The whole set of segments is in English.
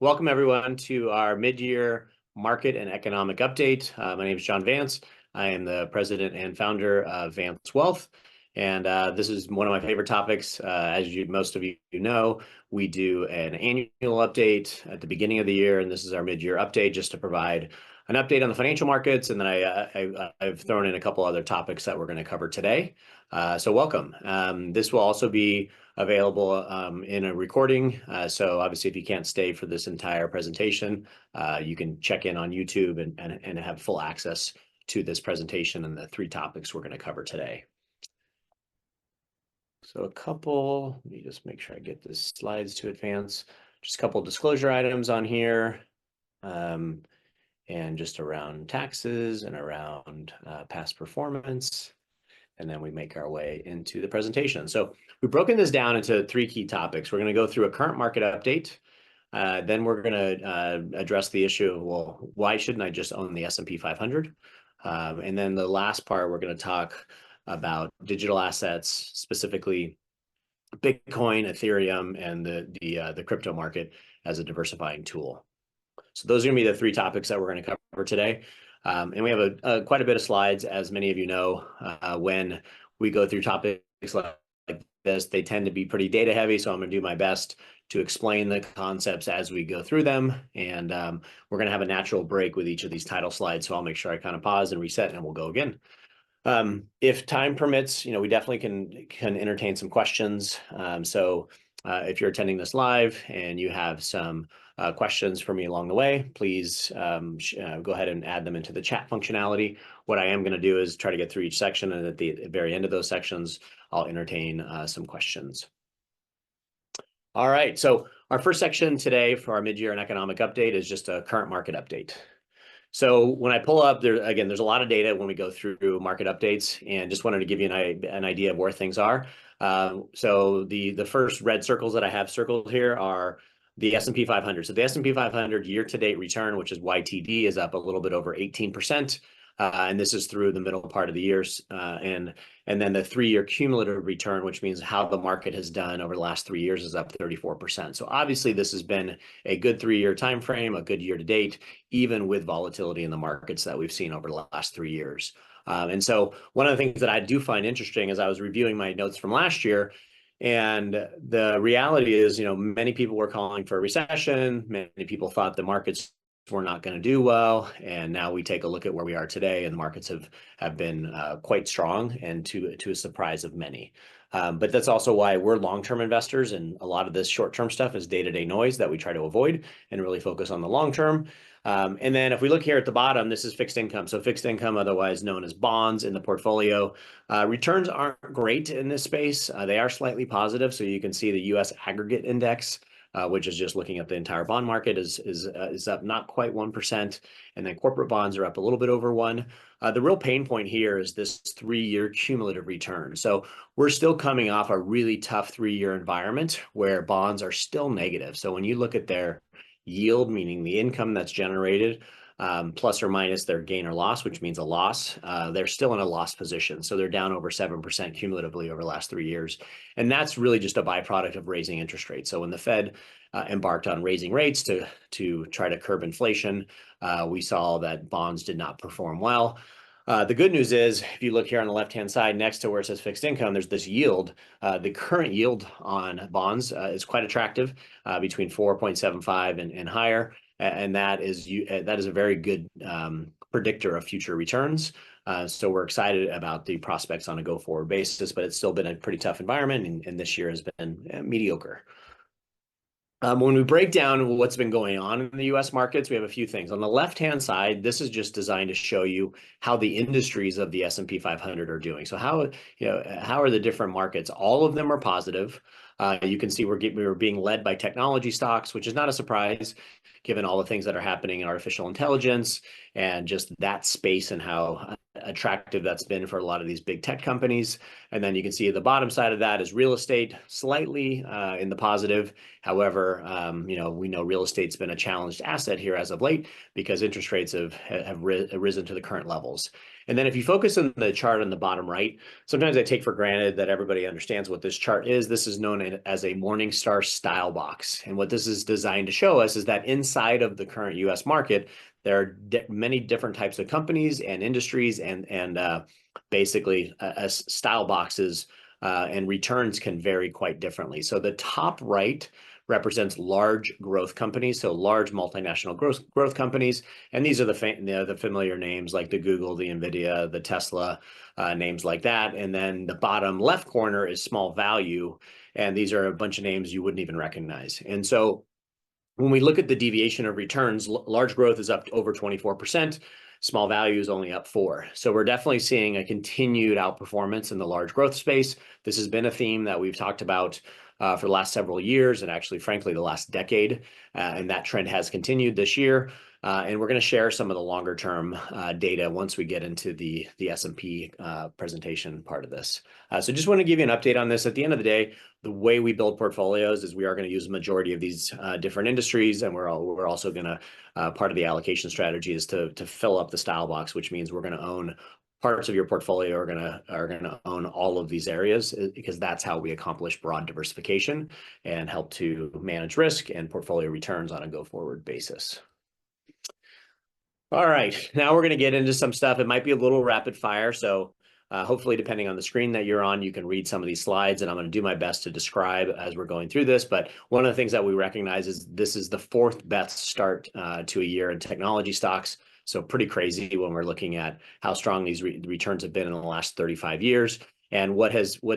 Welcome everyone to our mid-year market and economic update. My name is John Vance. I am the president and founder of Vance Wealth. And this is one of my favorite topics. Most of you know, we do an annual update at the beginning of the year, and this is our mid-year update just to provide an update on the financial markets. And then I've thrown in a couple other topics that we're going to cover today. So welcome. This will also be available in a recording. So obviously, if you can't stay for this entire presentation, you can check in on YouTube and have full access to this presentation and the three topics we're going to cover today. So let me just make sure I get the slides to advance. Just a couple of disclosure items on here. And just around taxes and around past performance. And then we make our way into the presentation. So we've broken this down into three key topics. We're going to go through a current market update. Then we're going to address the issue of, well, why shouldn't I just own the S&P 500? And then the last part, we're going to talk about digital assets, specifically Bitcoin, Ethereum, and the crypto market as a diversifying tool. So those are going to be the three topics that we're going to cover today. And we have quite a bit of slides, as many of you know. When we go through topics like this, they tend to be pretty data heavy, so I'm going to do my best to explain the concepts as we go through them. And we're going to have a natural break with each of these title slides, so I'll make sure I kind of pause and reset, and we'll go again. If time permits, we definitely can entertain some questions. So if you're attending this live and you have some questions for me along the way, please go ahead and add them into the chat functionality. What I am going to do is try to get through each section, and at the very end of those sections, I'll entertain some questions. All right, so our first section today for our mid-year and economic update is just a current market update. So when I pull up, there's a lot of data when we go through market updates, and just wanted to give you an idea of where things are. So the first red circles that I have circled here are the S&P 500. So the S&P 500 year-to-date return, which is YTD, is up a little bit over 18%. And this is through the middle part of the years. And then the 3-year cumulative return, which means how the market has done over the last 3 years, is up 34%. So obviously, this has been a good 3-year time frame, a good year to date, even with volatility in the markets that we've seen over the last 3 years. And so one of the things that I do find interesting is I was reviewing my notes from last year, and the reality is, many people were calling for a recession. Many people thought the markets were not going to do well. And now we take a look at where we are today, and the markets have been quite strong, and to a surprise of many. But that's also why we're long-term investors, and a lot of this short-term stuff is day-to-day noise that we try to avoid and really focus on the long-term. And then if we look here at the bottom, this is fixed income. So fixed income, otherwise known as bonds in the portfolio. Returns aren't great in this space. They are slightly positive. So you can see the U.S. aggregate index, which is just looking at the entire bond market, is up not quite 1%. And then corporate bonds are up a little bit over 1%. The real pain point here is this 3-year cumulative return. So we're still coming off a really tough 3-year environment where bonds are still negative. So when you look at their yield, meaning the income that's generated, plus or minus their gain or loss, which means a loss, they're still in a loss position. So they're down over 7% cumulatively over the last 3 years. And that's really just a byproduct of raising interest rates. So when the Fed embarked on raising rates to try to curb inflation, we saw that bonds did not perform well. The good news is, if you look here on the left-hand side next to where it says fixed income, there's this yield. The current yield on bonds is quite attractive, between 4.75 and higher. And that is a very good predictor of future returns. So we're excited about the prospects on a go-forward basis, but it's still been a pretty tough environment, and this year has been mediocre. When we break down what's been going on in the U.S. markets, we have a few things. On the left-hand side, this is just designed to show you how the industries of the S&P 500 are doing. So how are the different markets? All of them are positive. You can see we were being led by technology stocks, which is not a surprise, given all the things that are happening in artificial intelligence and just that space and how attractive that's been for a lot of these big tech companies. And then you can see at the bottom side of that is real estate, slightly in the positive. However, we know real estate's been a challenged asset here as of late because interest rates have risen to the current levels. And then if you focus on the chart on the bottom right, sometimes I take for granted that everybody understands what this chart is. This is known as a Morningstar style box. And what this is designed to show us is that inside of the current US market, there are many different types of companies and industries and basically style boxes and returns can vary quite differently. So the top right represents large growth companies, so large multinational growth companies. And these are the familiar names like the Google, the NVIDIA, the Tesla, names like that. And then the bottom left corner is small value. And these are a bunch of names you wouldn't even recognize. And so when we look at the deviation of returns, large growth is up to over 24%. Small value is only up 4%. So we're definitely seeing a continued outperformance in the large growth space. This has been a theme that we've talked about for the last several years and actually, frankly, the last decade. And that trend has continued this year. And we're going to share some of the longer term data once we get into the S&P presentation part of this. So just want to give you an update on this. At the end of the day, the way we build portfolios is we are going to use the majority of these different industries, and we're also going to part of the allocation strategy is to fill up the style box, which means we're going to own parts of your portfolio are going to own all of these areas because that's how we accomplish broad diversification and help to manage risk and portfolio returns on a go-forward basis. All right, now we're going to get into some stuff. It might be a little rapid fire, so hopefully, depending on the screen that you're on, you can read some of these slides, and I'm going to do my best to describe as we're going through this. But one of the things that we recognize is this is the fourth best start to a year in technology stocks. So pretty crazy when we're looking at how strong these returns have been in the last 35 years. And what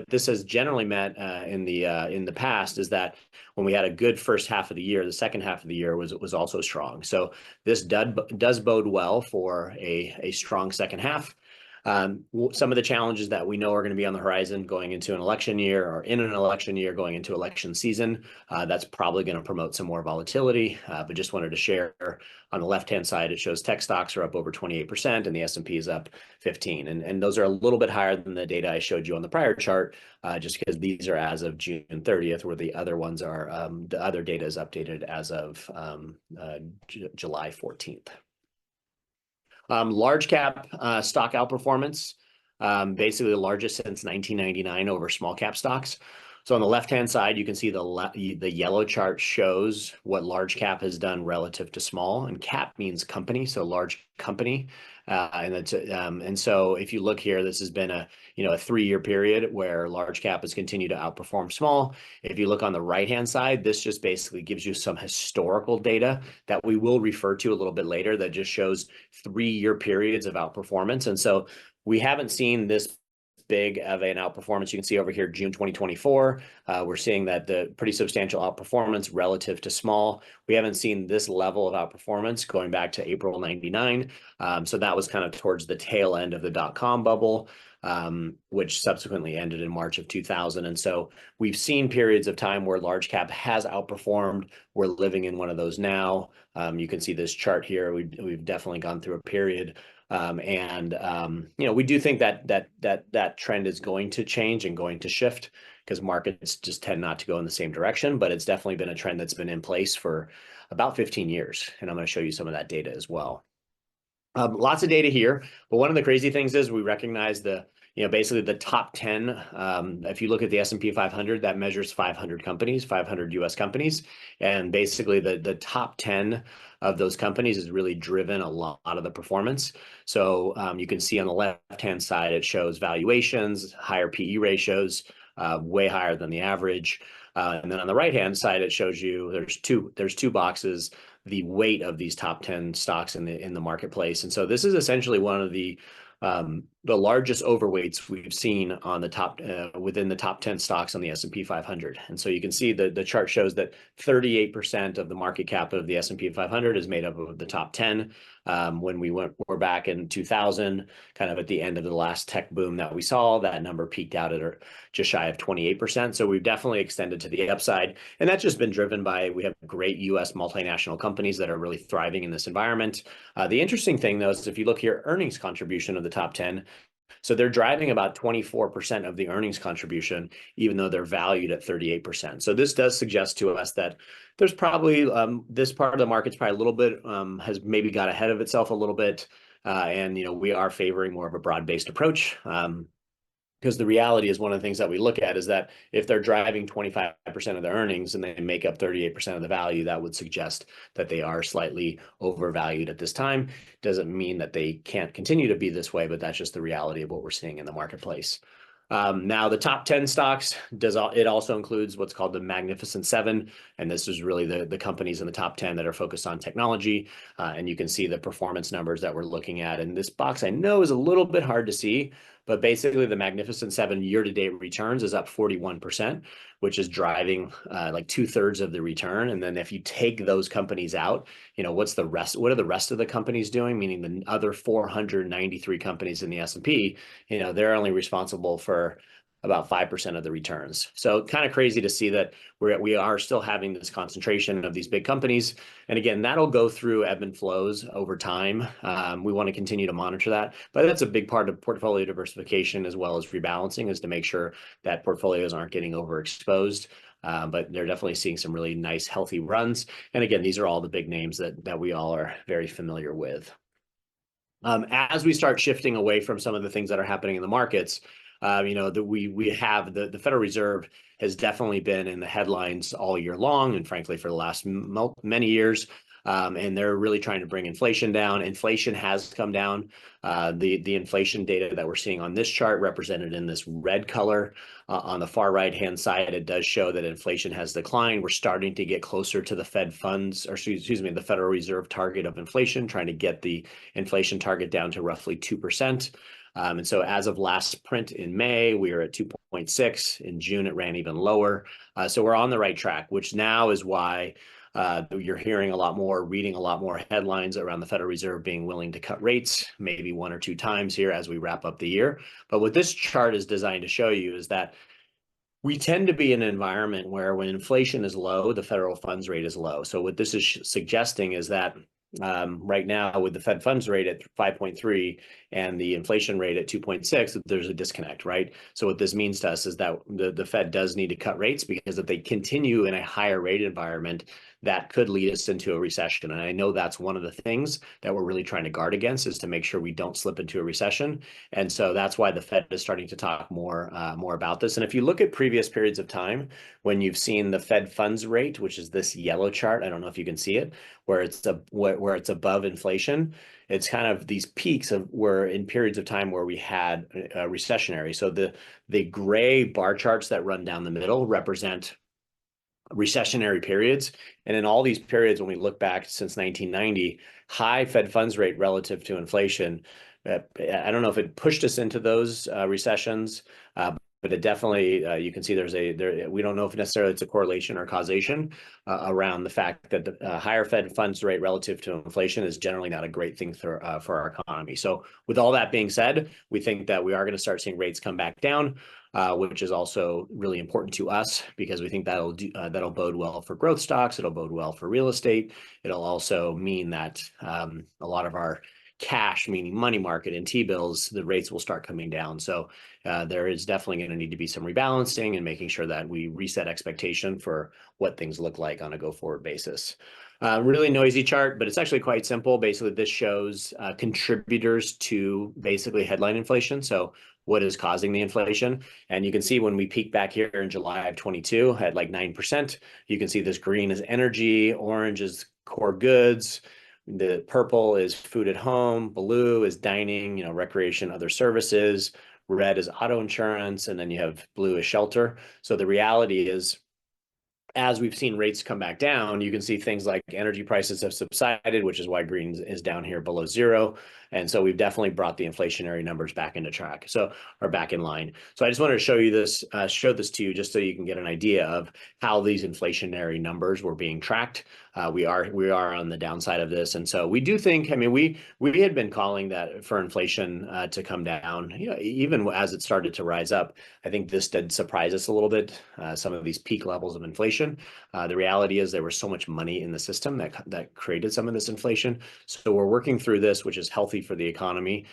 this has generally meant in the past is that when we had a good first half of the year, the second half of the year was also strong. So this does bode well for a strong second half. Some of the challenges that we know are going to be on the horizon going into an election year or in an election year going into election season, that's probably going to promote some more volatility. But just wanted to share on the left-hand side, it shows tech stocks are up over 28% and the S&P is up 15%. And those are a little bit higher than the data I showed you on the prior chart, just because these are as of June 30th, where the other ones are, the other data is updated as of July 14th. Large cap stock outperformance, basically the largest since 1999 over small cap stocks. So on the left-hand side, you can see the yellow chart shows what large cap has done relative to small, and cap means company, so large company. And so if you look here, this has been a 3-year period where large cap has continued to outperform small. If you look on the right-hand side, this just basically gives you some historical data that we will refer to a little bit later that just shows 3-year periods of outperformance. And so we haven't seen this big of an outperformance. You can see over here, June 2024, we're seeing that the pretty substantial outperformance relative to small. We haven't seen this level of outperformance going back to April 99. So that was kind of towards the tail end of the dot-com bubble, which subsequently ended in March of 2000. And so we've seen periods of time where large cap has outperformed. We're living in one of those now. You can see this chart here. We've definitely gone through a period. We do think that trend is going to change and going to shift because markets just tend not to go in the same direction, but it's definitely been a trend that's been in place for about 15 years. And I'm going to show you some of that data as well. Lots of data here, but one of the crazy things is we recognize basically the top 10. If you look at the S&P 500, that measures 500 companies, 500 US companies. And basically the top 10 of those companies has really driven a lot of the performance. So you can see on the left-hand side, it shows valuations, higher PE ratios, way higher than the average. And then on the right-hand side, it shows you there's two boxes, the weight of these top 10 stocks in the marketplace. And so this is essentially one of the largest overweights we've seen on the top within the top 10 stocks on the S&P 500. And so you can see the chart shows that 38% of the market cap of the S&P 500 is made up of the top 10. When we're back in 2000, kind of at the end of the last tech boom that we saw, that number peaked out at just shy of 28%. So we've definitely extended to the upside. And that's just been driven by, we have great US multinational companies that are really thriving in this environment. The interesting thing though, is if you look here, earnings contribution of the top 10, so they're driving about 24% of the earnings contribution, even though they're valued at 38%. So this does suggest to us that there's probably this part of the market's probably a little bit has maybe got ahead of itself a little bit. And we are favoring more of a broad-based approach. Because the reality is one of the things that we look at is that if they're driving 25% of their earnings and they make up 38% of the value, that would suggest that they are slightly overvalued at this time. Doesn't mean that they can't continue to be this way, but that's just the reality of what we're seeing in the marketplace. Now, the top 10 stocks, it also includes what's called the Magnificent Seven. And this is really the companies in the top 10 that are focused on technology. And you can see the performance numbers that we're looking at. And this box I know is a little bit hard to see, but basically the Magnificent Seven year-to-date returns is up 41%, which is driving like 2/3 of the return. And then if you take those companies out, what's the rest? What are the rest of the companies doing? Meaning the other 493 companies in the S&P, they're only responsible for about 5% of the returns. So kind of crazy to see that we are still having this concentration of these big companies. And again, that'll go through ebb and flows over time. We want to continue to monitor that, but that's a big part of portfolio diversification as well as rebalancing, is to make sure that portfolios aren't getting overexposed. But they're definitely seeing some really nice, healthy runs. And again, these are all the big names that we all are very familiar with. As we start shifting away from some of the things that are happening in the markets, that we have the Federal Reserve has definitely been in the headlines all year long, and frankly for the last many years. And they're really trying to bring inflation down. Inflation has come down. The inflation data that we're seeing on this chart, represented in this red color on the far right-hand side, it does show that inflation has declined. We're starting to get closer to the Fed funds, or excuse me, the Federal Reserve target of inflation, trying to get the inflation target down to roughly 2%. And so as of last print in May, we were at 2.6. In June, it ran even lower. So we're on the right track, which now is why you're hearing a lot more, reading a lot more headlines around the Federal Reserve being willing to cut rates, maybe 1 or 2 times here as we wrap up the year. But what this chart is designed to show you is that we tend to be in an environment where when inflation is low, the federal funds rate is low. So what this is suggesting is that right now with the Fed funds rate at 5.3 and the inflation rate at 2.6, there's a disconnect, right? So what this means to us is that the Fed does need to cut rates, because if they continue in a higher rate environment, that could lead us into a recession. And I know that's one of the things that we're really trying to guard against, is to make sure we don't slip into a recession. And so that's why the Fed is starting to talk more about this. And if you look at previous periods of time, when you've seen the Fed funds rate, which is this yellow chart, I don't know if you can see it, where it's above inflation, it's kind of these peaks of where in periods of time where we had a recessionary. So the gray bar charts that run down the middle represent recessionary periods. And in all these periods, when we look back since 1990, high Fed funds rate relative to inflation, I don't know if it pushed us into those recessions, but it definitely, you can see we don't know if necessarily it's a correlation or causation around the fact that the higher Fed funds rate relative to inflation is generally not a great thing for our economy. So with all that being said, we think that we are going to start seeing rates come back down, which is also really important to us, because we think that'll bode well for growth stocks. It'll bode well for real estate. It'll also mean that a lot of our cash, meaning money market and T-bills, the rates will start coming down. So there is definitely going to need to be some rebalancing and making sure that we reset expectation for what things look like on a go-forward basis. Really noisy chart, but it's actually quite simple. Basically, this shows contributors to basically headline inflation. So what is causing the inflation? And you can see when we peak back here in July of 22 at like 9%, you can see this green is energy, orange is core goods, the purple is food at home, blue is dining, recreation, other services, red is auto insurance, and then you have blue as shelter. So the reality is, as we've seen rates come back down, you can see things like energy prices have subsided, which is why green is down here below 0. And so we've definitely brought the inflationary numbers back into track, or back in line. So I just wanted to show this to you just so you can get an idea of how these inflationary numbers were being tracked. We are on the downside of this, and so we do think. I mean, we had been calling that for inflation to come down. Even as it started to rise up, I think this did surprise us a little bit. Some of these peak levels of inflation. The reality is there was so much money in the system that created some of this inflation. So we're working through this, which is healthy for the economy.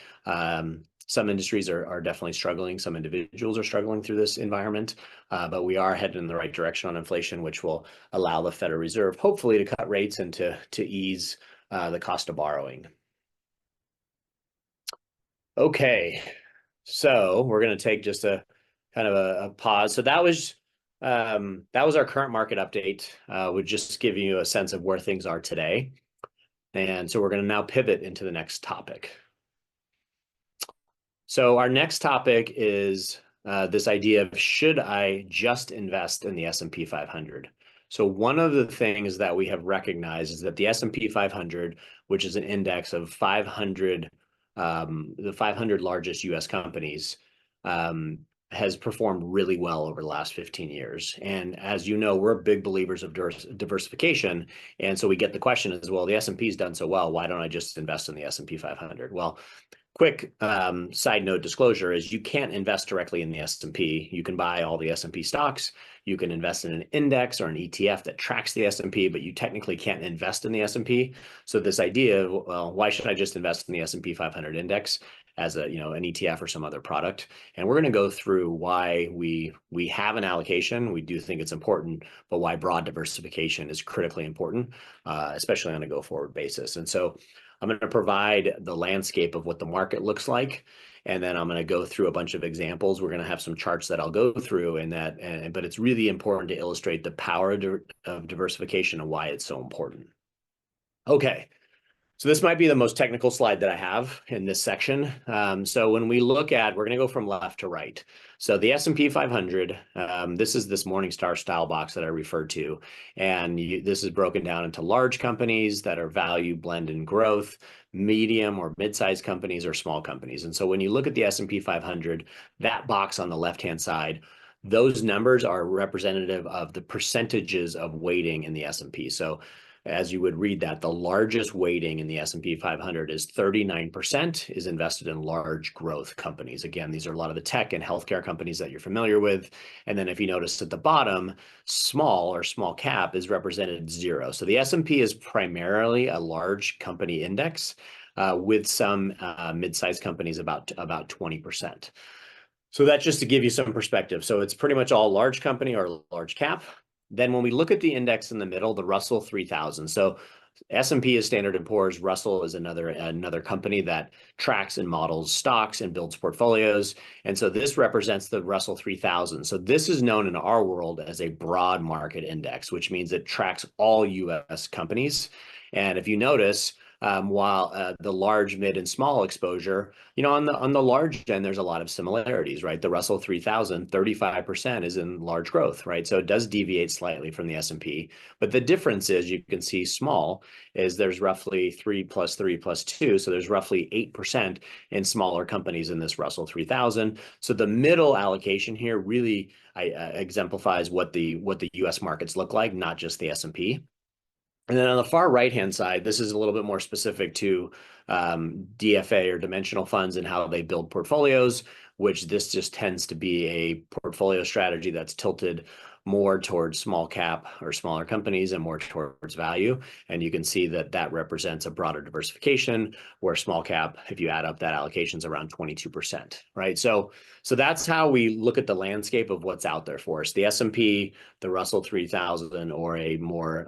Some industries are definitely struggling. Some individuals are struggling through this environment, but we are headed in the right direction on inflation, which will allow the Federal Reserve hopefully to cut rates and to ease the cost of borrowing. Okay, so we're going to take just a kind of a pause. So that was our current market update. Would just give you a sense of where things are today. And so we're going to now pivot into the next topic. So our next topic is this idea of, should I just invest in the S&P 500? So one of the things that we have recognized is that the S&P 500, which is an index of 500, the 500 largest US companies, has performed really well over the last 15 years. And as you know, we're big believers of diversification. And so we get the question as well, the S&P's done so well, why don't I just invest in the S&P 500? Well, quick side note disclosure is you can't invest directly in the S&P. You can buy all the S&P stocks. You can invest in an index or an ETF that tracks the S&P, but you technically can't invest in the S&P. So this idea of, well, why should I just invest in the S&P 500 index as a, an ETF or some other product? And we're going to go through why we have an allocation. We do think it's important, but why broad diversification is critically important, especially on a go-forward basis. And so I'm going to provide the landscape of what the market looks like, and then I'm going to go through a bunch of examples. We're going to have some charts that I'll go through, but it's really important to illustrate the power of diversification and why it's so important. Okay, so this might be the most technical slide that I have in this section. So when we look at, we're going to go from left to right. So the S&P 500, this is this Morningstar style box that I referred to. And this is broken down into large companies that are value, blend, and growth, medium or mid-sized companies, or small companies. And so when you look at the S&P 500, that box on the left-hand side, those numbers are representative of the percentages of weighting in the S&P. So as you would read that, the largest weighting in the S&P 500 is 39% is invested in large growth companies. Again, these are a lot of the tech and healthcare companies that you're familiar with. And then if you notice at the bottom, small or small cap is represented 0. So the S&P is primarily a large company index with some mid-sized companies about 20%. So that's just to give you some perspective. So it's pretty much all large company or large cap. Then when we look at the index in the middle, the Russell 3000. So S&P is Standard & Poor's. Russell is another company that tracks and models stocks and builds portfolios. And so this represents the Russell 3000. So this is known in our world as a broad market index, which means it tracks all US companies. And if you notice, while the large, mid, and small exposure, on the large end, there's a lot of similarities, right? The Russell 3000, 35% is in large growth, right? So it does deviate slightly from the S&P, but the difference is, you can see small is there's roughly 3 plus 3 plus 2, so there's roughly 8% in smaller companies in this Russell 3000. So the middle allocation here really exemplifies what the U.S. markets look like, not just the S&P. And then on the far right-hand side, this is a little bit more specific to DFA or dimensional funds and how they build portfolios, which this just tends to be a portfolio strategy that's tilted more towards small cap or smaller companies and more towards value. And you can see that that represents a broader diversification, where small cap, if you add up that allocation, is around 22%, right? So that's how we look at the landscape of what's out there for us. The S&P, the Russell 3000, or a more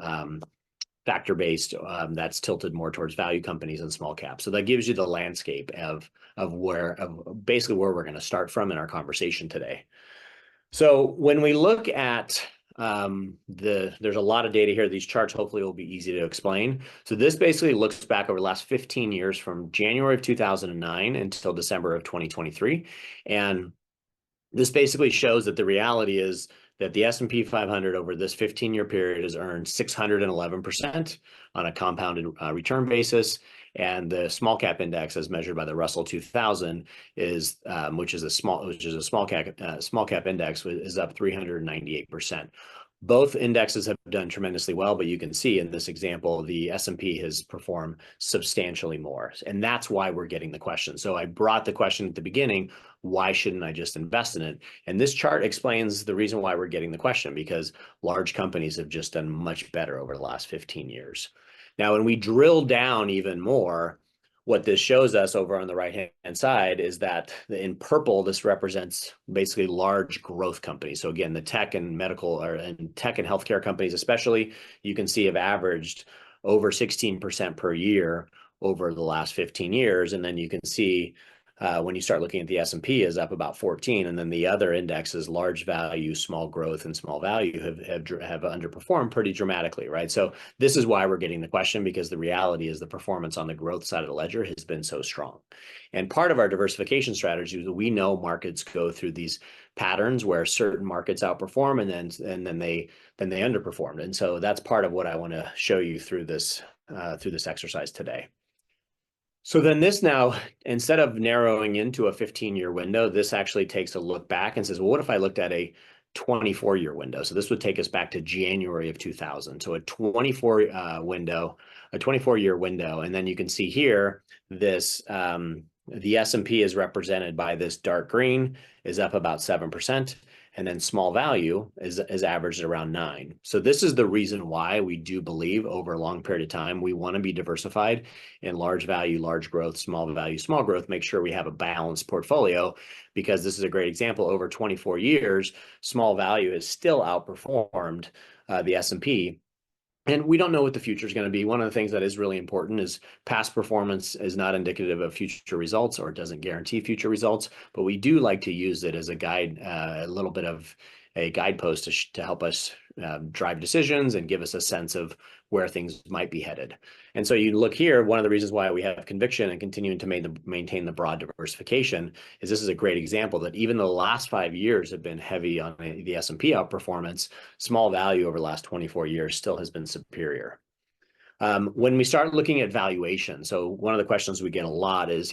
factor-based that's tilted more towards value companies and small caps. So that gives you the landscape of basically where we're going to start from in our conversation today. So when we look at there's a lot of data here. These charts hopefully will be easy to explain. So this basically looks back over the last 15 years from January of 2009 until December of 2023. And this basically shows that the reality is that the S&P 500 over this 15-year period has earned 611% on a compounded return basis, and the small cap index, as measured by the Russell 2000, is which is a small cap index, is up 398%. Both indexes have done tremendously well, but you can see in this example, the S&P has performed substantially more. And that's why we're getting the question. So I brought the question at the beginning, why shouldn't I just invest in it? And this chart explains the reason why we're getting the question, because large companies have just done much better over the last 15 years. Now, when we drill down even more, what this shows us over on the right-hand side is that in purple, this represents basically large growth companies. So again, the tech and tech and healthcare companies especially, you can see have averaged over 16% per year over the last 15 years. And then you can see when you start looking at the S&P is up about 14, and then the other indexes, large value, small growth, and small value have underperformed pretty dramatically, right? So this is why we're getting the question, because the reality is the performance on the growth side of the ledger has been so strong. And part of our diversification strategy is we know markets go through these patterns where certain markets outperform and then they underperformed. And so that's part of what I want to show you through this exercise today. So then this now, instead of narrowing into a 15-year window, this actually takes a look back and says, well, what if I looked at a 24-year window? So this would take us back to January of 2000. So a 24-year window. And then you can see here, this the S&P is represented by this dark green, is up about 7%. And then small value is averaged around 9. So this is the reason why we do believe over a long period of time, we want to be diversified in large value, large growth, small value, small growth, make sure we have a balanced portfolio, because this is a great example. Over 24 years, small value has still outperformed the S&P. And we don't know what the future is going to be. One of the things that is really important is past performance is not indicative of future results, or it doesn't guarantee future results, but we do like to use it as a guide, a little bit of a guidepost to help us drive decisions and give us a sense of where things might be headed. And so you look here, one of the reasons why we have conviction and continuing to maintain the broad diversification is this is a great example that even though the last 5 years have been heavy on the S&P outperformance, small value over the last 24 years still has been superior. When we start looking at valuation, so one of the questions we get a lot is,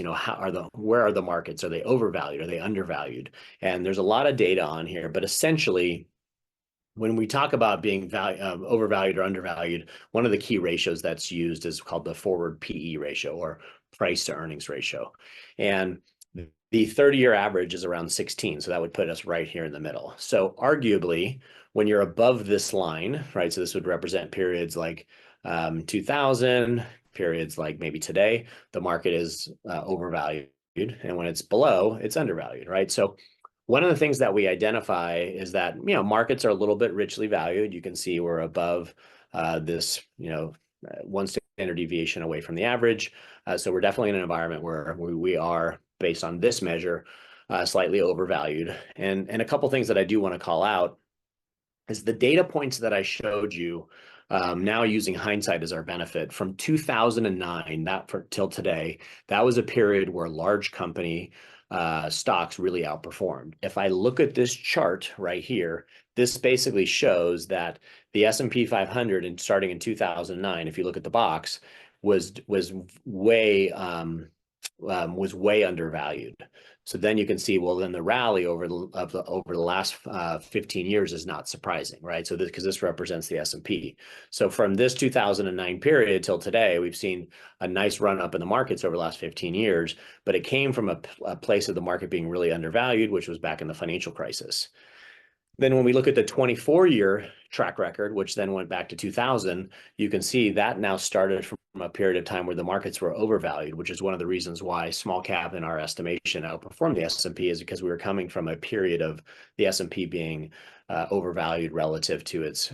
where are the markets? Are they overvalued? Are they undervalued? And there's a lot of data on here, but essentially, when we talk about being overvalued or undervalued, one of the key ratios that's used is called the forward PE ratio, or price to earnings ratio. And the 30-year average is around 16. So that would put us right here in the middle. So arguably, when you're above this line, right, so this would represent periods like 2000, periods like maybe today, the market is overvalued. And when it's below, it's undervalued, right? So one of the things that we identify is that, markets are a little bit richly valued. You can see we're above this, one standard deviation away from the average. So we're definitely in an environment where we are, based on this measure, slightly overvalued. And a couple things that I do want to call out is the data points that I showed you, now using hindsight as our benefit, from 2009 till today, that was a period where large company stocks really outperformed. If I look at this chart right here, this basically shows that the S&P 500, and starting in 2009, if you look at the box, was way undervalued. So then you can see, well, then the rally over the last 15 years is not surprising, right? So because this represents the S&P. So from this 2009 period till today, we've seen a nice run up in the markets over the last 15 years, but it came from a place of the market being really undervalued, which was back in the financial crisis. Then when we look at the 24-year track record, which then went back to 2000, you can see that now started from a period of time where the markets were overvalued, which is one of the reasons why small cap in our estimation outperformed the S&P, is because we were coming from a period of the S&P being overvalued relative to its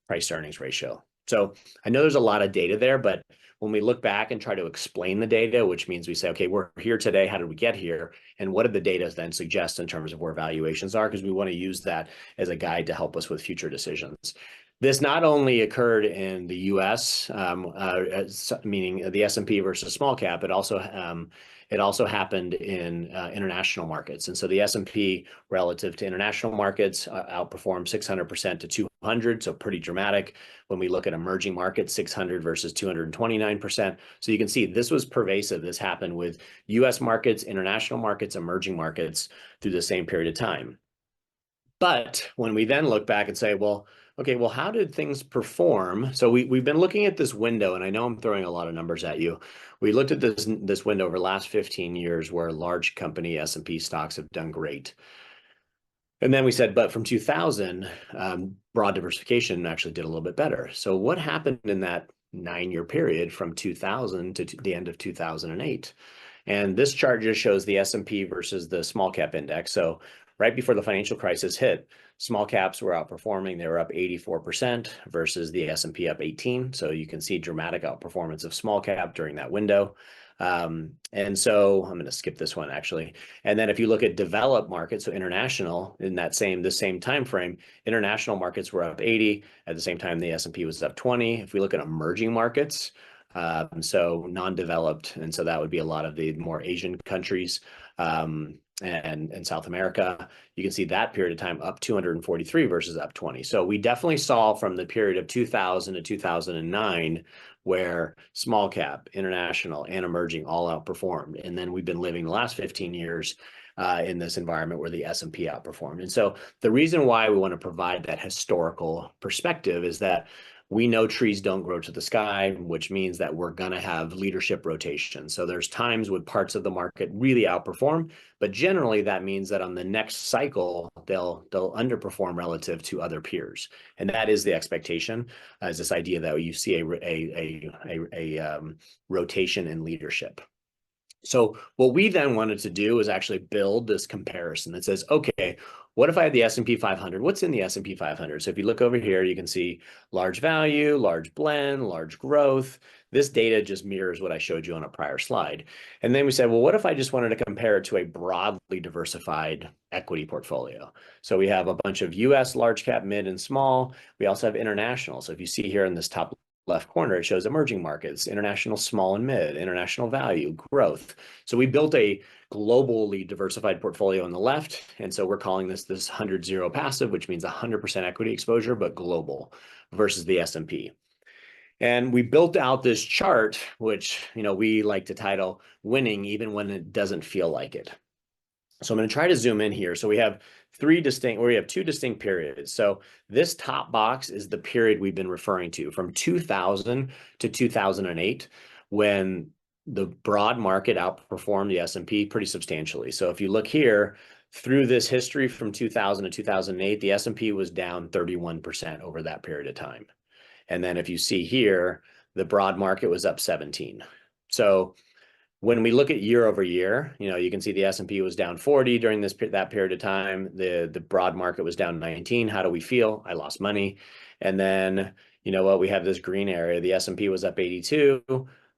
price to earnings ratio. So I know there's a lot of data there, but when we look back and try to explain the data, which means we say, okay, we're here today, how did we get here? And what did the data then suggest in terms of where valuations are? Because we want to use that as a guide to help us with future decisions. This not only occurred in the U.S., meaning the S&P versus small cap, it also happened in international markets. And so the S&P relative to international markets outperformed 600% to 200, so pretty dramatic. When we look at emerging markets, 600 versus 229%. So you can see this was pervasive. This happened with U.S. markets, international markets, emerging markets through the same period of time. But when we then look back and say, well, okay, well, how did things perform? So we've been looking at this window, and I know I'm throwing a lot of numbers at you. We looked at this window over the last 15 years where large company S&P stocks have done great. And then we said, but from 2000, broad diversification actually did a little bit better. So what happened in that 9-year period from 2000 to the end of 2008? And this chart just shows the S&P versus the small cap index. So right before the financial crisis hit, small caps were outperforming. They were up 84% versus the S&P up 18. So you can see dramatic outperformance of small cap during that window. And so I'm going to skip this one actually. And then if you look at developed markets, so international, in this same time frame, international markets were up 80. At the same time, the S&P was up 20. If we look at emerging markets, so non-developed, and so that would be a lot of the more Asian countries, and South America, you can see that period of time up 243 versus up 20. So we definitely saw from the period of 2000 to 2009 where small cap, international, and emerging all outperformed. And then we've been living the last 15 years in this environment where the S&P outperformed. And so the reason why we want to provide that historical perspective is that we know trees don't grow to the sky, which means that we're going to have leadership rotation. So there's times when parts of the market really outperform, but generally that means that on the next cycle, they'll underperform relative to other peers. And that is the expectation, is this idea that you see a rotation in leadership. So what we then wanted to do is actually build this comparison that says, okay, what if I had the S&P 500? What's in the S&P 500? So if you look over here, you can see large value, large blend, large growth. This data just mirrors what I showed you on a prior slide. And then we said, well, what if I just wanted to compare it to a broadly diversified equity portfolio? So we have a bunch of US large cap, mid, and small. We also have international. So if you see here in this top left corner, it shows emerging markets, international small and mid, international value, growth. So we built a globally diversified portfolio on the left. And so we're calling this 100-0 passive, which means 100% equity exposure, but global versus the S&P. And we built out this chart, which, we like to title Winning Even When It Doesn't Feel Like It. So I'm going to try to zoom in here. So we have two distinct periods. So this top box is the period we've been referring to from 2000 to 2008, when the broad market outperformed the S&P pretty substantially. So if you look here, through this history from 2000 to 2008, the S&P was down 31% over that period of time. And then if you see here, the broad market was up 17. So when we look at year over year, you can see the S&P was down 40 during that period of time. The broad market was down 19. How do we feel? I lost money. And then, we have this green area. The S&P was up 82.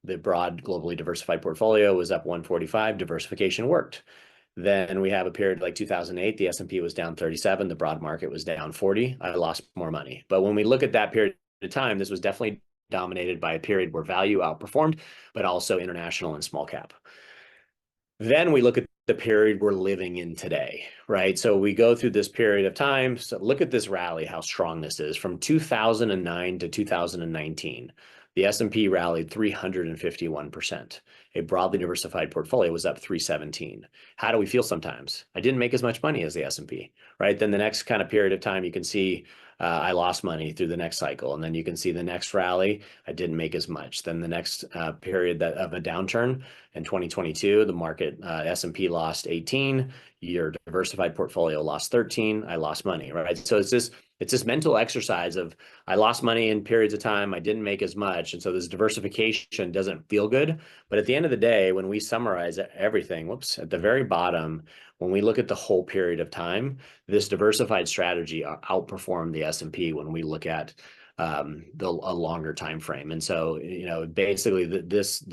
The broad globally diversified portfolio was up 145. Diversification worked. Then we have a period like 2008. The S&P was down 37. The broad market was down 40. I lost more money. But when we look at that period of time, this was definitely dominated by a period where value outperformed, but also international and small cap. Then we look at the period we're living in today, right? So we go through this period of time. So look at this rally, how strong this is. From 2009 to 2019, the S&P rallied 351%. A broadly diversified portfolio was up 317. How do we feel sometimes? I didn't make as much money as the S&P, right? Then the next kind of period of time, you can see I lost money through the next cycle. And then you can see the next rally, I didn't make as much. Then the next period of a downturn in 2022, the market S&P lost 18, your diversified portfolio lost 13, I lost money, right? So it's this mental exercise of I lost money in periods of time, I didn't make as much. And so this diversification doesn't feel good. But at the end of the day, when we summarize everything, at the very bottom, when we look at the whole period of time, this diversified strategy outperformed the S&P when we look at a longer time frame. And so, basically this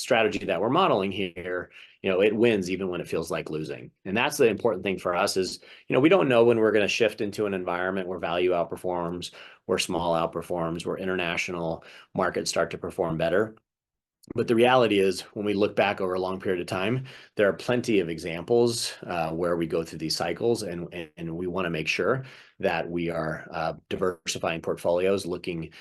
strategy that we're modeling here, it wins even when it feels like losing. And that's the important thing for us is, we don't know when we're going to shift into an environment where value outperforms, where small outperforms, where international markets start to perform better. But the reality is, when we look back over a long period of time, there are plenty of examples where we go through these cycles, and we want to make sure that we are diversifying portfolios, looking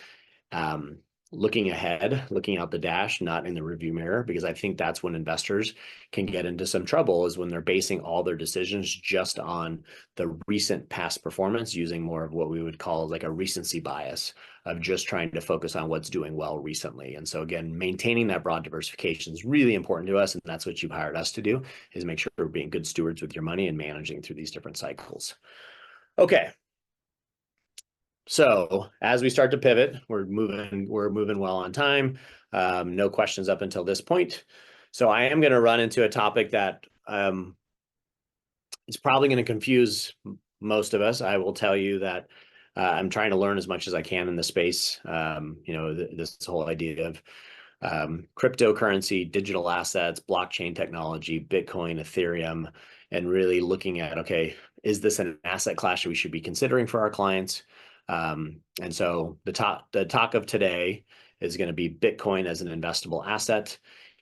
ahead, looking out the dash, not in the rearview mirror, because I think that's when investors can get into some trouble, is when they're basing all their decisions just on the recent past performance, using more of what we would call like a recency bias of just trying to focus on what's doing well recently. And so again, maintaining that broad diversification is really important to us. And that's what you've hired us to do, is make sure we're being good stewards with your money and managing through these different cycles. Okay. So as we start to pivot, we're moving well on time. No questions up until this point. So I am going to run into a topic that It's probably going to confuse most of us. I will tell you that I'm trying to learn as much as I can in the space. This whole idea of cryptocurrency, digital assets, blockchain technology, Bitcoin, Ethereum, and really looking at, okay, is this an asset class that we should be considering for our clients? And so the talk of today is going to be Bitcoin as an investable asset.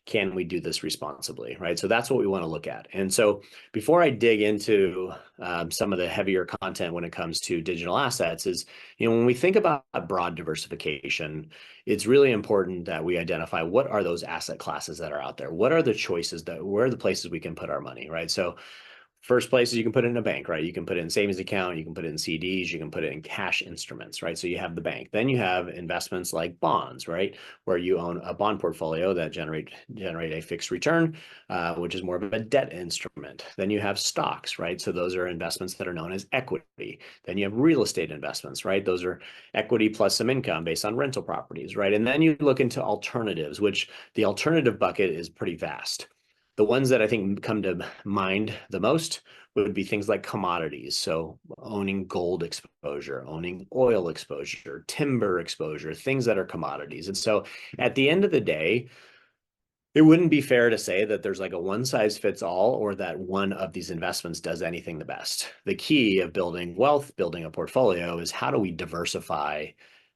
Can we do this responsibly, right? So that's what we want to look at. And so before I dig into some of the heavier content when it comes to digital assets is, when we think about broad diversification, it's really important that we identify what are those asset classes that are out there? What are the choices where are the places we can put our money, right? So first place is you can put it in a bank, right? You can put it in savings account, you can put it in CDs, you can put it in cash instruments, right? So you have the bank. Then you have investments like bonds, right? Where you own a bond portfolio that generate a fixed return, which is more of a debt instrument. Then you have stocks, right? So those are investments that are known as equity. Then you have real estate investments, right? Those are equity plus some income based on rental properties, right? And then you look into alternatives, which the alternative bucket is pretty vast. The ones that I think come to mind the most would be things like commodities. So owning gold exposure, owning oil exposure, timber exposure, things that are commodities. And so at the end of the day, it wouldn't be fair to say that there's like a one size fits all or that one of these investments does anything the best. The key of building wealth, building a portfolio is how do we diversify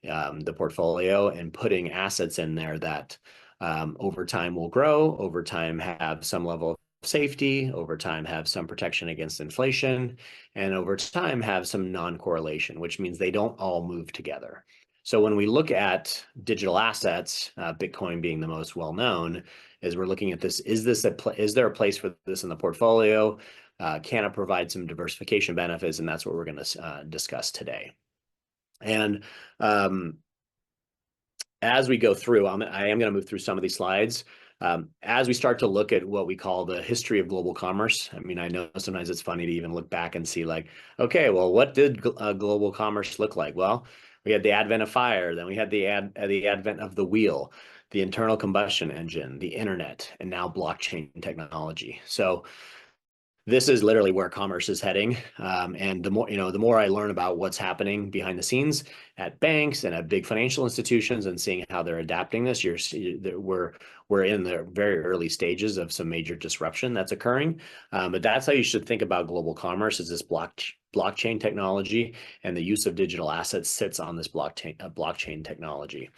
the portfolio and putting assets in there that over time will grow, over time have some level of safety, over time have some protection against inflation, and over time have some non-correlation, which means they don't all move together. So when we look at digital assets, Bitcoin being the most well-known, is we're looking at this, is there a place for this in the portfolio? Can it provide some diversification benefits? And that's what we're going to discuss today. And as we go through, I am going to move through some of these slides. As we start to look at what we call the history of global commerce, I mean, I know sometimes it's funny to even look back and see like, okay, well, what did global commerce look like? Well, we had the advent of fire, then we had the advent of the wheel, the internal combustion engine, the internet, and now blockchain technology. So this is literally where commerce is heading. And the more I learn about what's happening behind the scenes at banks and at big financial institutions and seeing how they're adapting this, we're in the very early stages of some major disruption that's occurring. But that's how you should think about global commerce, is this blockchain technology, and the use of digital assets sits on this blockchain technology.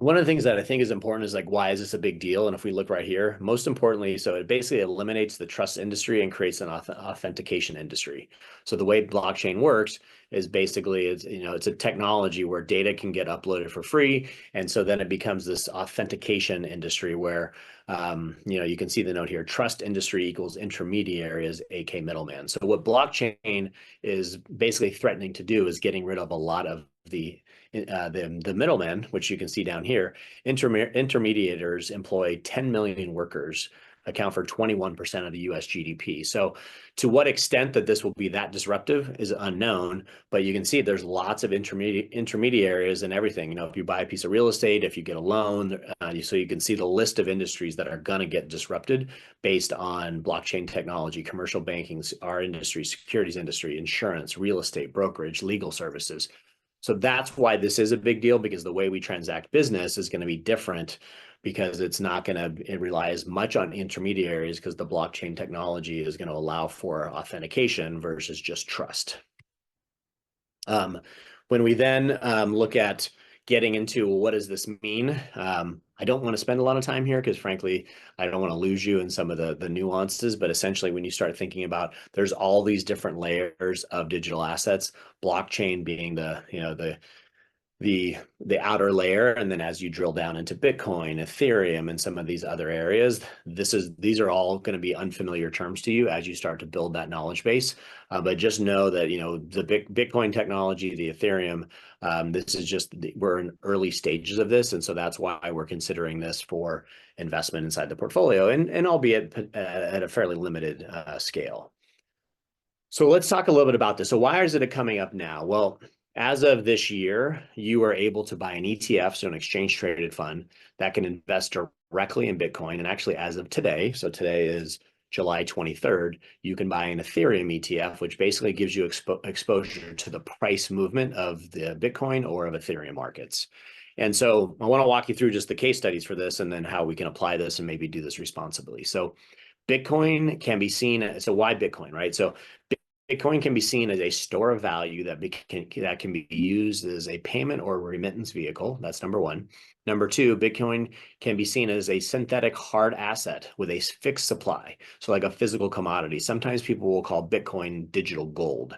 One of the things that I think is important is like, why is this a big deal? And if we look right here, most importantly, so it basically eliminates the trust industry and creates an authentication industry. So the way blockchain works is basically, it's a technology where data can get uploaded for free. And so then it becomes this authentication industry where, you can see the note here, trust industry equals intermediaries, aka middleman. So what blockchain is basically threatening to do is getting rid of a lot of the middlemen, which you can see down here. Intermediators employ 10 million workers, account for 21% of the US GDP. So to what extent that this will be that disruptive is unknown, but you can see there's lots of intermediaries and everything. If you buy a piece of real estate, if you get a loan, so you can see the list of industries that are going to get disrupted based on blockchain technology: commercial banking, our industry, securities industry, insurance, real estate, brokerage, legal services. So that's why this is a big deal, because the way we transact business is going to be different, because it's not going to rely as much on intermediaries, because the blockchain technology is going to allow for authentication versus just trust. When we then look at getting into what does this mean, I don't want to spend a lot of time here because frankly, I don't want to lose you in some of the nuances, but essentially when you start thinking about, there's all these different layers of digital assets, blockchain being the outer layer, and then as you drill down into Bitcoin, Ethereum, and some of these other areas, these are all going to be unfamiliar terms to you as you start to build that knowledge base. But just know that the Bitcoin technology, the Ethereum, this is just we're in early stages of this, and so that's why we're considering this for investment inside the portfolio, and albeit at a fairly limited scale. So let's talk a little bit about this. So why is it coming up now? Well, as of this year, you are able to buy an ETF, so an exchange traded fund, that can invest directly in Bitcoin. And actually, as of today, so today is July 23rd, you can buy an Ethereum ETF, which basically gives you exposure to the price movement of the Bitcoin or of Ethereum markets. And so I want to walk you through just the case studies for this and then how we can apply this and maybe do this responsibly. So Bitcoin can be seen, so why Bitcoin, right? So Bitcoin can be seen as a store of value that can be used as a payment or remittance vehicle. That's number one. Number two, Bitcoin can be seen as a synthetic hard asset with a fixed supply, so like a physical commodity. Sometimes people will call Bitcoin digital gold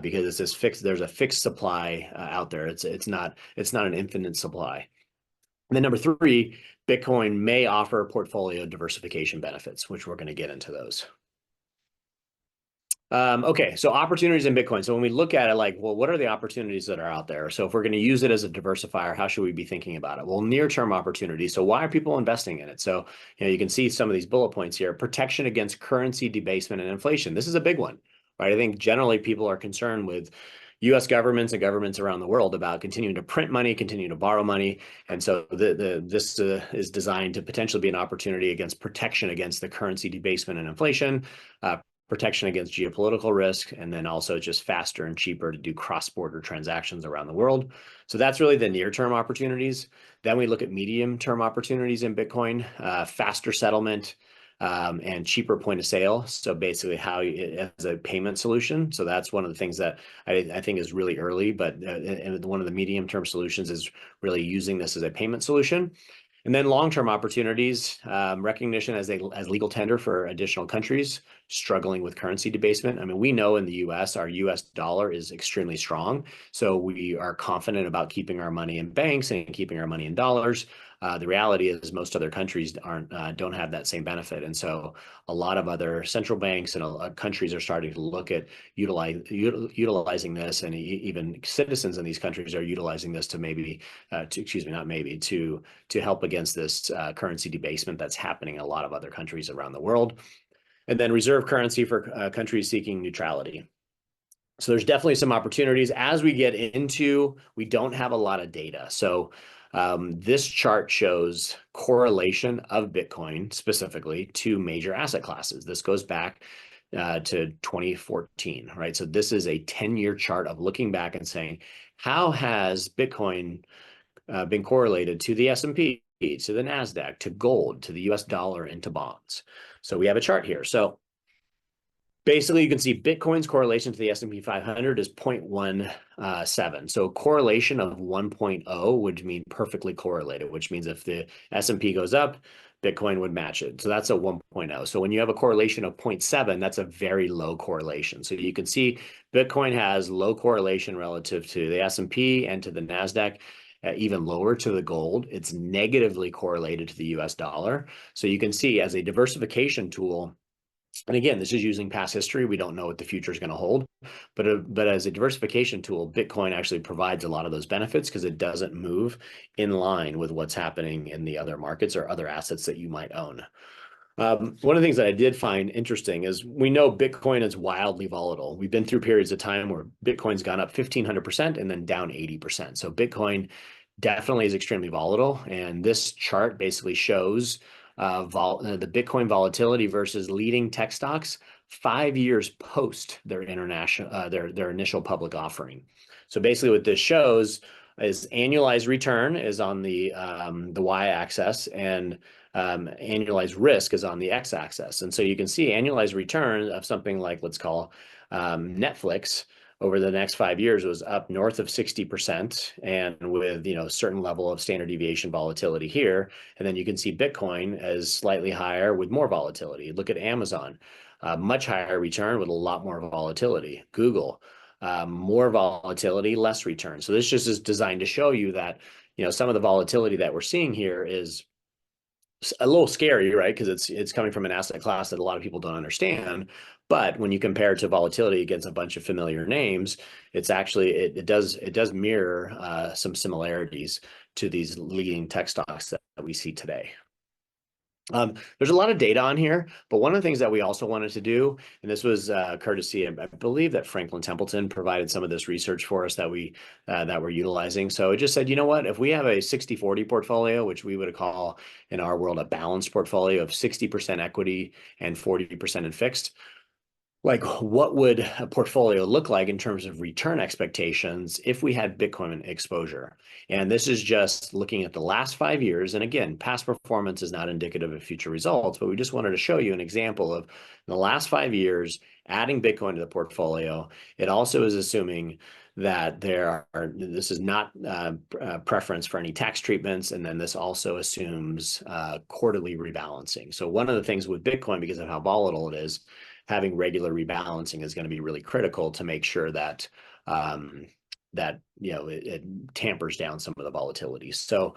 because it's this fixed. There's a fixed supply out there. It's not an infinite supply. And then number three, Bitcoin may offer portfolio diversification benefits, which we're going to get into those. Okay, so opportunities in Bitcoin. So when we look at it, like, well, what are the opportunities that are out there? So if we're going to use it as a diversifier, how should we be thinking about it? Well, near-term opportunities. So why are people investing in it? So, you can see some of these bullet points here. Protection against currency debasement and inflation. This is a big one, right? I think generally people are concerned with U.S. governments and governments around the world about continuing to print money, continuing to borrow money. And so this is designed to potentially be an opportunity against protection against the currency debasement and inflation, protection against geopolitical risk, and then also just faster and cheaper to do cross-border transactions around the world. So that's really the near-term opportunities. Then we look at medium-term opportunities in Bitcoin, faster settlement, and cheaper point of sale. So basically as a payment solution. So that's one of the things that I think is really early, but one of the medium-term solutions is really using this as a payment solution. And then long-term opportunities, recognition as legal tender for additional countries struggling with currency debasement. I mean, we know in the U.S., our U.S. dollar is extremely strong. So we are confident about keeping our money in banks and keeping our money in dollars. The reality is most other countries don't have that same benefit. And so a lot of other central banks and countries are starting to look at utilizing this, and even citizens in these countries are utilizing this to help against this currency debasement that's happening in a lot of other countries around the world. And then reserve currency for countries seeking neutrality. So there's definitely some opportunities. As we get into, we don't have a lot of data. So this chart shows correlation of Bitcoin specifically to major asset classes. This goes back to 2014, right? So this is a 10-year chart of looking back and saying, how has Bitcoin been correlated to the S&P, to the NASDAQ, to gold, to the US dollar, and to bonds? So we have a chart here. So basically, you can see Bitcoin's correlation to the S&P 500 is 0.17. So correlation of 1.0 would mean perfectly correlated, which means if the S&P goes up, Bitcoin would match it. So that's a 1.0. So when you have a correlation of 0.7, that's a very low correlation. So you can see Bitcoin has low correlation relative to the S&P and to the NASDAQ. Even lower to the gold. It's negatively correlated to the US dollar. So you can see as a diversification tool, and again, this is using past history. We don't know what the future is going to hold, but as a diversification tool, Bitcoin actually provides a lot of those benefits because it doesn't move in line with what's happening in the other markets or other assets that you might own. One of the things that I did find interesting is we know Bitcoin is wildly volatile. We've been through periods of time where Bitcoin's gone up 1,500% and then down 80%. So Bitcoin definitely is extremely volatile. And this chart basically shows the Bitcoin volatility versus leading tech stocks 5 years post their their initial public offering. So basically what this shows is annualized return is on the y-axis, and annualized risk is on the x-axis. And so you can see annualized return of something like, let's call Netflix, over the next 5 years was up north of 60%, and with a certain level of standard deviation volatility here. And then you can see Bitcoin as slightly higher with more volatility. Look at Amazon, much higher return with a lot more volatility. Google, more volatility, less return. So this just is designed to show you that some of the volatility that we're seeing here is a little scary, right? Because it's coming from an asset class that a lot of people don't understand. But when you compare it to volatility against a bunch of familiar names, it's actually it does mirror some similarities to these leading tech stocks that we see today. There's a lot of data on here, but one of the things that we also wanted to do, and this was courtesy, I believe that Franklin Templeton provided some of this research for us that we're utilizing. So it just said, you know what, if we have a 60-40 portfolio, which we would call in our world a balanced portfolio of 60% equity and 40% in fixed, like what would a portfolio look like in terms of return expectations if we had Bitcoin exposure? And this is just looking at the last 5 years. And again, past performance is not indicative of future results, but we just wanted to show you an example of the last 5 years adding Bitcoin to the portfolio. It also is assuming that this is not preference for any tax treatments. And then this also assumes quarterly rebalancing. So one of the things with Bitcoin, because of how volatile it is, having regular rebalancing is going to be really critical to make sure that it tampers down some of the volatility. So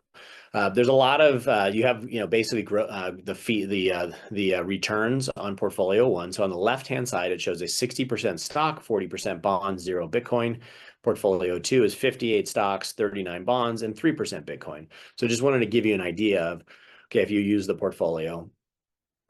there's a lot of you have basically the returns on portfolio one. So on the left hand side, it shows a 60% stock, 40% bonds, 0 Bitcoin. Portfolio two is 58 stocks, 39 bonds, and 3% Bitcoin. So just wanted to give you an idea of, okay, if you use the portfolio.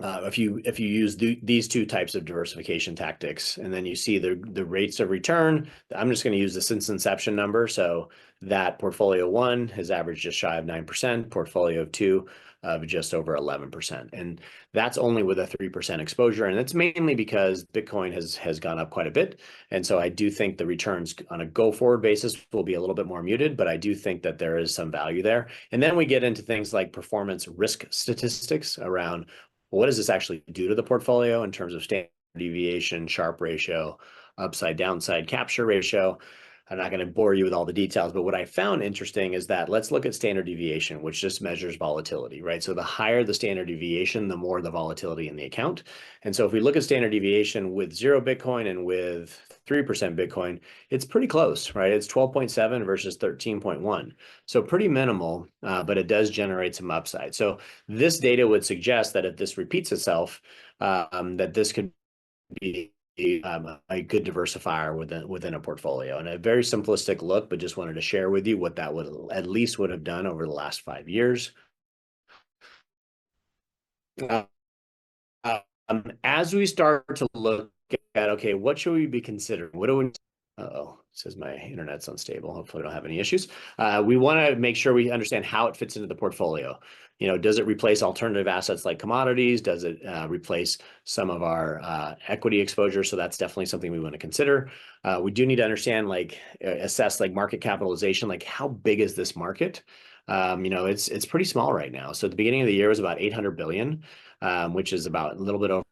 If you use these two types of diversification tactics, and then you see the rates of return, I'm just going to use the since inception number. So that portfolio one has averaged just shy of 9%, portfolio two of just over 11. And that's only with a 3% exposure. And it's mainly because Bitcoin has gone up quite a bit. And so I do think the returns on a go forward basis will be a little bit more muted, but I do think that there is some value there. And then we get into things like performance risk statistics around what does this actually do to the portfolio in terms of standard deviation, Sharpe ratio, upside downside capture ratio. I'm not going to bore you with all the details, but what I found interesting is that let's look at standard deviation, which just measures volatility, right? So the higher the standard deviation, the more the volatility in the account. And so if we look at standard deviation with 0 Bitcoin and with 3% Bitcoin, it's pretty close, right? It's 12.7 versus 13.1. So pretty minimal, but it does generate some upside. So this data would suggest that if this repeats itself, that this could be a good diversifier within a portfolio. And a very simplistic look, but just wanted to share with you what that would have done over the last 5 years. As we start to look at, okay, what should we be considering? What do we? Uh-oh, it says my internet's unstable. Hopefully, I don't have any issues. We want to make sure we understand how it fits into the portfolio. Does it replace alternative assets like commodities? Does it replace some of our equity exposure? So that's definitely something we want to consider. We do need to understand, assess market capitalization, like how big is this market? It's pretty small right now. So at the beginning of the year, it was about 800 billion, which is about a little bit over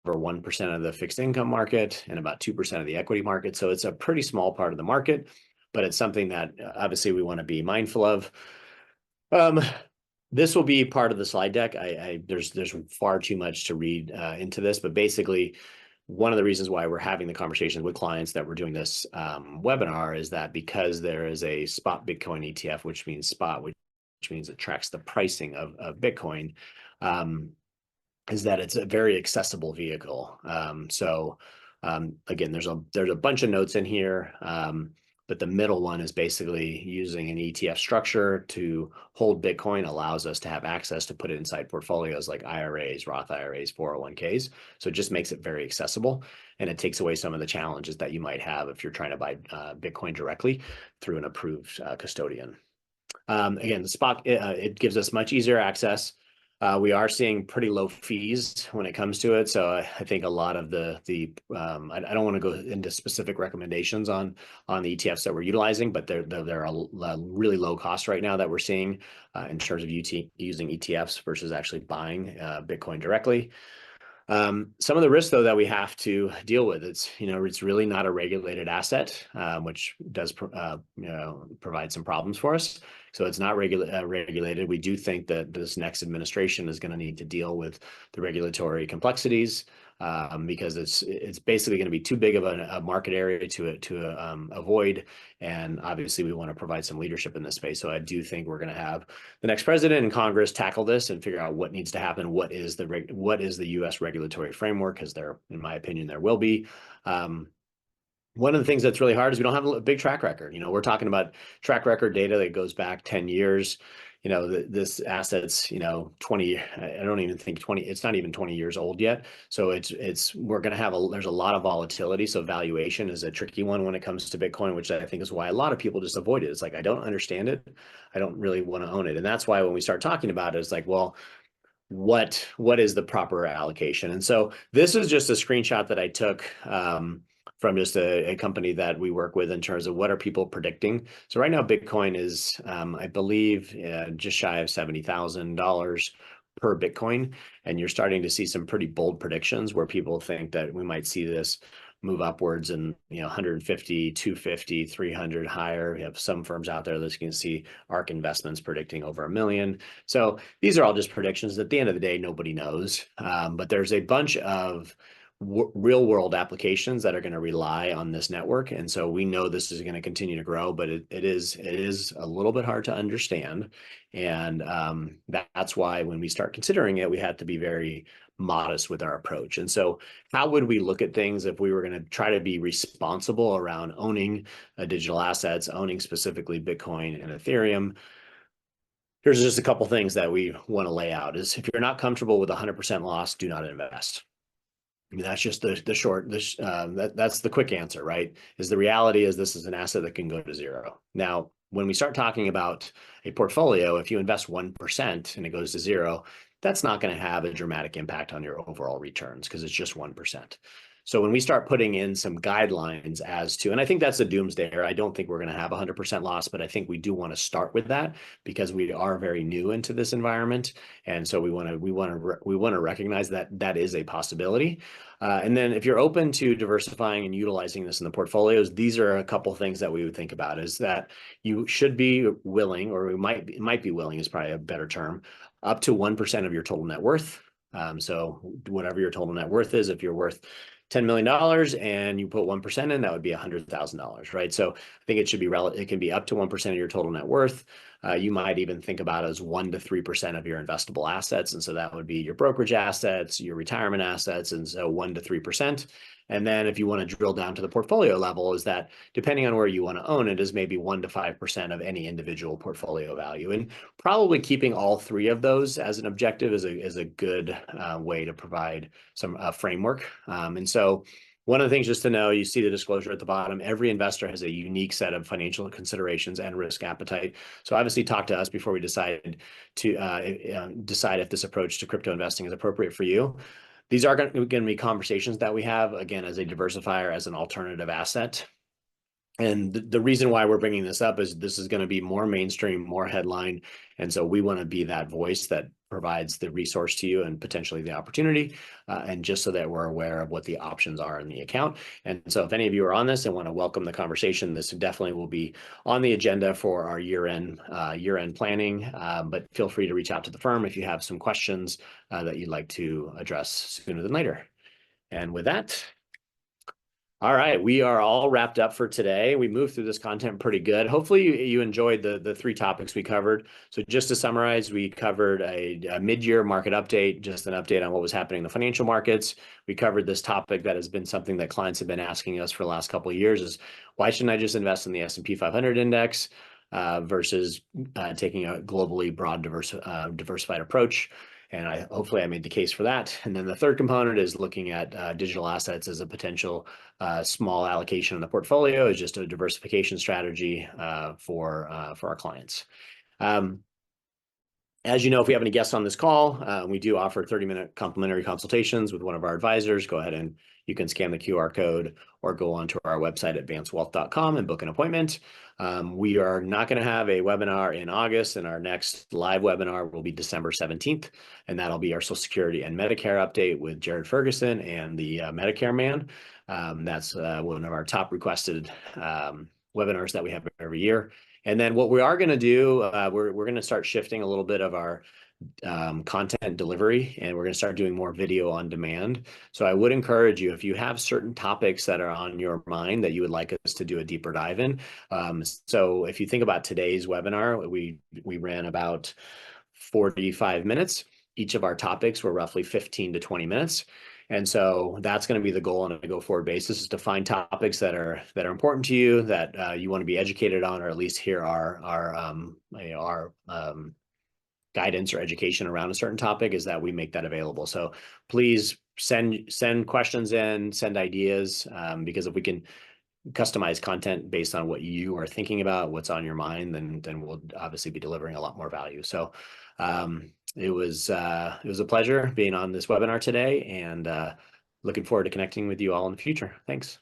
1% of the fixed income market and about 2% of the equity market. So it's a pretty small part of the market, but it's something that obviously we want to be mindful of. This will be part of the slide deck. There's far too much to read into this, but basically one of the reasons why we're having the conversations with clients that we're doing this webinar is that because there is a spot Bitcoin ETF, which means spot, which means it tracks the pricing of Bitcoin, is that it's a very accessible vehicle. Again, there's a bunch of notes in here, but the middle one is basically using an ETF structure to hold Bitcoin allows us to have access to put it inside portfolios like IRAs, Roth IRAs, 401ks. So it just makes it very accessible, and it takes away some of the challenges that you might have if you're trying to buy Bitcoin directly through an approved custodian. Again, the spot, it gives us much easier access. We are seeing pretty low fees when it comes to it. So I think a lot of I don't want to go into specific recommendations on the ETFs that we're utilizing, but they're a really low cost right now that we're seeing in terms of using ETFs versus actually buying Bitcoin directly. Some of the risks, though, that we have to deal with, it's really not a regulated asset, which does provide some problems for us. So it's not regulated. We do think that this next administration is going to need to deal with the regulatory complexities because it's basically going to be too big of a market area to avoid. And obviously, we want to provide some leadership in this space. So I do think we're going to have the next president and Congress tackle this and figure out what needs to happen. What is the U.S. regulatory framework? Because in my opinion, there will be. One of the things that's really hard is we don't have a big track record. We're talking about track record data that goes back 10 years. this asset's, 20, I don't even think 20, it's not even 20 years old yet. So we're going to there's a lot of volatility. So valuation is a tricky one when it comes to Bitcoin, which I think is why a lot of people just avoid it. It's like, I don't understand it. I don't really want to own it. And that's why when we start talking about it, it's like, well, what is the proper allocation? And so this is just a screenshot that I took from just a company that we work with in terms of what are people predicting. So right now, Bitcoin is, I believe, just shy of $70,000 per Bitcoin. And you're starting to see some pretty bold predictions where people think that we might see this move upwards and 150, 250, 300 higher. We have some firms out there that you can see ARK Investments predicting over $1 million. So these are all just predictions. At the end of the day, nobody knows. But there's a bunch of real world applications that are going to rely on this network. And so we know this is going to continue to grow, but it is a little bit hard to understand. And that's why when we start considering it, we have to be very modest with our approach. And so how would we look at things if we were going to try to be responsible around owning digital assets, owning specifically Bitcoin and Ethereum? Here's just a couple things that we want to lay out. Is if you're not comfortable with 100% loss, do not invest. I mean, that's just the short, that's the quick answer, right? Is the reality is this is an asset that can go to zero. Now, when we start talking about a portfolio, if you invest 1% and it goes to zero, that's not going to have a dramatic impact on your overall returns because it's just 1%. So when we start putting in some guidelines as to, and I think that's a doomsdayer. I don't think we're going to have 100% loss, but I think we do want to start with that because we are very new into this environment, and so we want to recognize that that is a possibility. And then if you're open to diversifying and utilizing this in the portfolios, these are a couple things that we would think about. Is that you should be willing, or we might be willing is probably a better term, up to 1% of your total net worth. So whatever your total net worth is, if you're worth $10 million and you put 1% in, that would be $100,000, right? So I think it should be it can be up to 1% of your total net worth. You might even think about it as 1 to 3% of your investable assets. And so that would be your brokerage assets, your retirement assets, and so 1 to 3%. And then if you want to drill down to the portfolio level, is that depending on where you want to own it, is maybe 1 to 5% of any individual portfolio value. And probably keeping all three of those as an objective is a good way to provide some framework. And so one of the things just to know, you see the disclosure at the bottom, every investor has a unique set of financial considerations and risk appetite. So obviously talk to us before we decide if this approach to crypto investing is appropriate for you. These are going to be conversations that we have, again, as a diversifier, as an alternative asset. And the reason why we're bringing this up is this is going to be more mainstream, more headline. And so we want to be that voice that provides the resource to you and potentially the opportunity, and just so that we're aware of what the options are in the account. And so if any of you are on this and want to welcome the conversation, this definitely will be on the agenda for our year-end planning. But feel free to reach out to the firm if you have some questions that you'd like to address sooner than later. And with that, all right, we are all wrapped up for today. We moved through this content pretty good. Hopefully you enjoyed the three topics we covered. So just to summarize, we covered a mid-year market update, just an update on what was happening in the financial markets. We covered this topic that has been something that clients have been asking us for the last couple of years is, why shouldn't I just invest in the S&P 500 index versus taking a globally broad diversified approach? And hopefully I made the case for that. And then the third component is looking at digital assets as a potential small allocation in the portfolio, is just a diversification strategy for our clients. As you know, if we have any guests on this call, we do offer 30-minute complimentary consultations with one of our advisors. Go ahead and you can scan the QR code or go onto our website at vancewealth.com and book an appointment. We are not going to have a webinar in August, and our next live webinar will be December 17th, and that'll be our Social Security and Medicare update with Jared Ferguson and the Medicare man. That's one of our top requested webinars that we have every year. And then what we are going to do, we're going to start shifting a little bit of our content delivery, and we're going to start doing more video on demand. So I would encourage you, if you have certain topics that are on your mind that you would like us to do a deeper dive in. So if you think about today's webinar, we ran about 45 minutes. Each of our topics were roughly 15 to 20 minutes. And so that's going to be the goal on a go-forward basis, is to find topics that are important to you, that you want to be educated on, or at least hear our guidance or education around a certain topic is that we make that available. So please send questions in, send ideas, because if we can customize content based on what you are thinking about, what's on your mind, then we'll obviously be delivering a lot more value. So it was a pleasure being on this webinar today, and looking forward to connecting with you all in the future. Thanks.